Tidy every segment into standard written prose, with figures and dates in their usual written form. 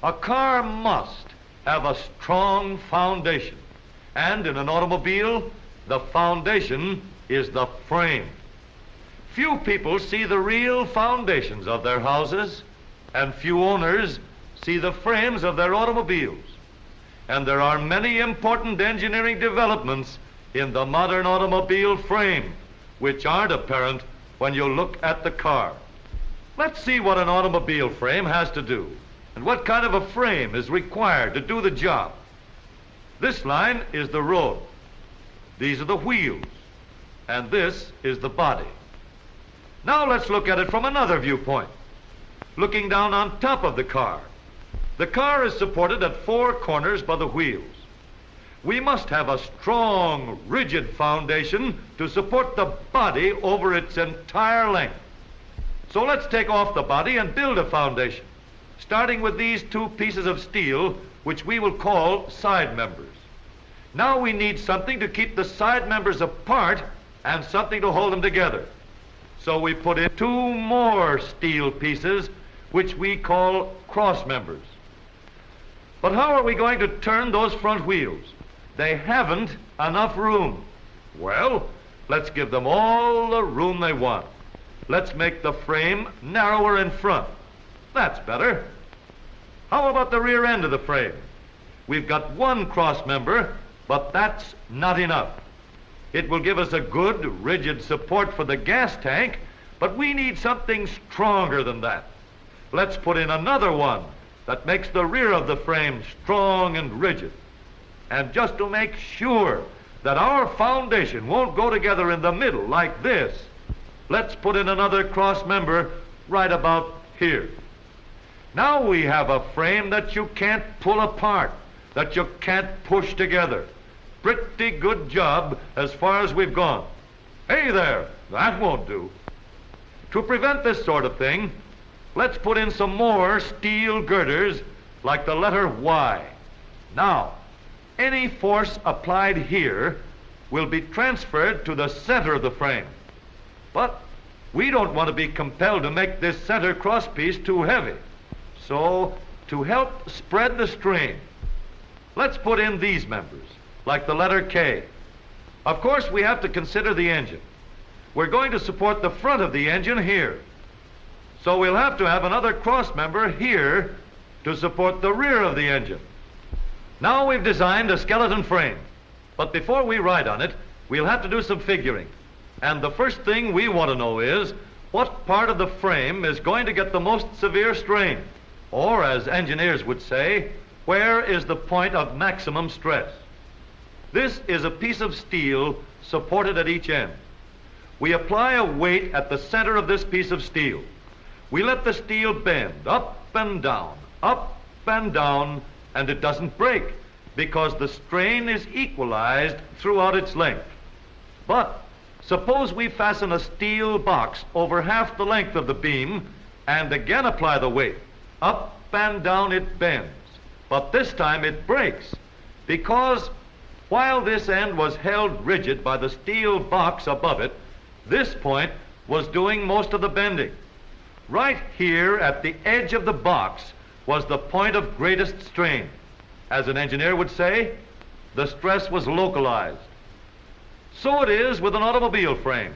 A car must have a strong foundation. And in an automobile, the foundation is the frame. Few people see the real foundations of their houses, and few owners see the frames of their automobiles. And there are many important engineering developments in the modern automobile frame which aren't apparent when you look at the car. Let's see what an automobile frame has to do and what kind of a frame is required to do the job. This line is the road. These are the wheels. And this is the body. Now let's look at it from another viewpoint. Looking down on top of the car. The car is supported at four corners by the wheels. We must have a strong, rigid foundation to support the body over its entire length. So let's take off the body and build a foundation, starting with these two pieces of steel, which we will call side members. Now we need something to keep the side members apart and something to hold them together. So we put in two more steel pieces, which we call cross members. But how are we going to turn those front wheels? They haven't enough room. Well, let's give them all the room they want. Let's make the frame narrower in front. That's better. How about the rear end of the frame? We've got one cross member, but that's not enough. It will give us a good, rigid support for the gas tank, but we need something stronger than that. Let's put in another one that makes the rear of the frame strong and rigid. And just to make sure that our foundation won't go together in the middle like this, let's put in another cross member right about here. Now we have a frame that you can't pull apart, that you can't push together. Pretty good job as far as we've gone. Hey there, that won't do. To prevent this sort of thing, let's put in some more steel girders like the letter Y. Now, any force applied here will be transferred to the center of the frame. But we don't want to be compelled to make this center crosspiece too heavy. So, to help spread the strain, let's put in these members, like the letter K. Of course, we have to consider the engine. We're going to support the front of the engine here. So we'll have to have another cross member here to support the rear of the engine. Now we've designed a skeleton frame, but before we ride on it, we'll have to do some figuring. And the first thing we want to know is what part of the frame is going to get the most severe strain, or as engineers would say, where is the point of maximum stress? This is a piece of steel supported at each end. We apply a weight at the center of this piece of steel. We let the steel bend up and down, and it doesn't break because the strain is equalized throughout its length. But suppose we fasten a steel box over half the length of the beam and again apply the weight. Up and down it bends, but this time it breaks because while this end was held rigid by the steel box above it, this point was doing most of the bending. Right here at the edge of the box was the point of greatest strain. As an engineer would say, the stress was localized. So it is with an automobile frame.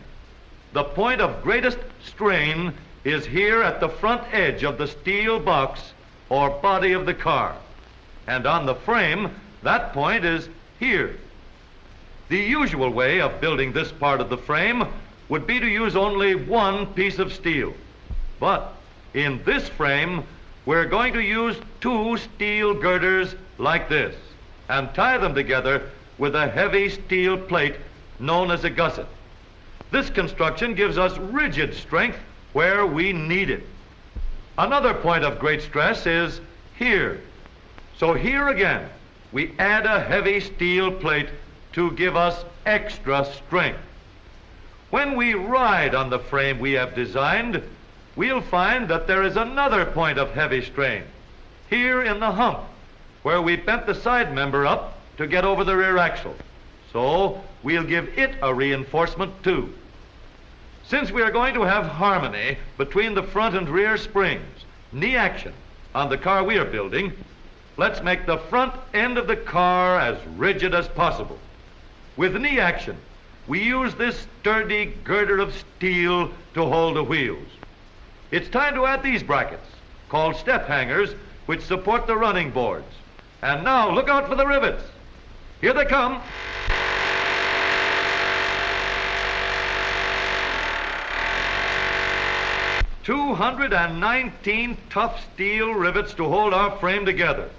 The point of greatest strain is here at the front edge of the steel box or body of the car. And on the frame, that point is here. The usual way of building this part of the frame would be to use only one piece of steel. But in this frame, we're going to use two steel girders like this and tie them together with a heavy steel plate known as a gusset. This construction gives us rigid strength where we need it. Another point of great stress is here. So here again, we add a heavy steel plate to give us extra strength. When we ride on the frame we have designed, we'll find that there is another point of heavy strain, here in the hump, where we bent the side member up to get over the rear axle. So we'll give it a reinforcement too. Since we are going to have harmony between the front and rear springs, knee action, on the car we are building, let's make the front end of the car as rigid as possible. With knee action, we use this sturdy girder of steel to hold the wheels. It's time to add these brackets, called step hangers, which support the running boards. And now, look out for the rivets. Here they come. "219 tough steel rivets to hold our frame together.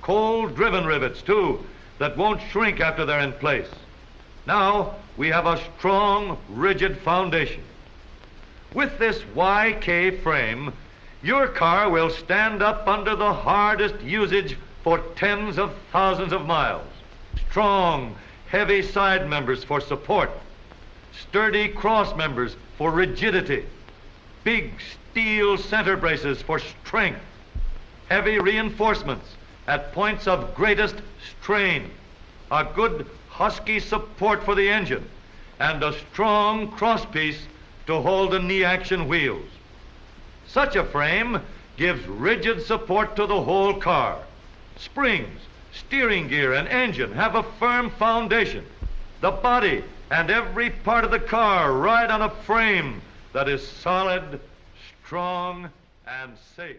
Cold-driven rivets, too, that won't shrink after they're in place. Now, we have a strong, rigid foundation. With this YK frame, your car will stand up under the hardest usage for tens of thousands of miles. Strong, heavy side members for support. Sturdy cross members for rigidity. Big steel center braces for strength. Heavy reinforcements at points of greatest strain. A good husky support for the engine. And a strong crosspiece to hold the knee action wheels. Such a frame gives rigid support to the whole car. Springs, steering gear, and engine have a firm foundation. The body and every part of the car ride on a frame that is solid, strong, and safe.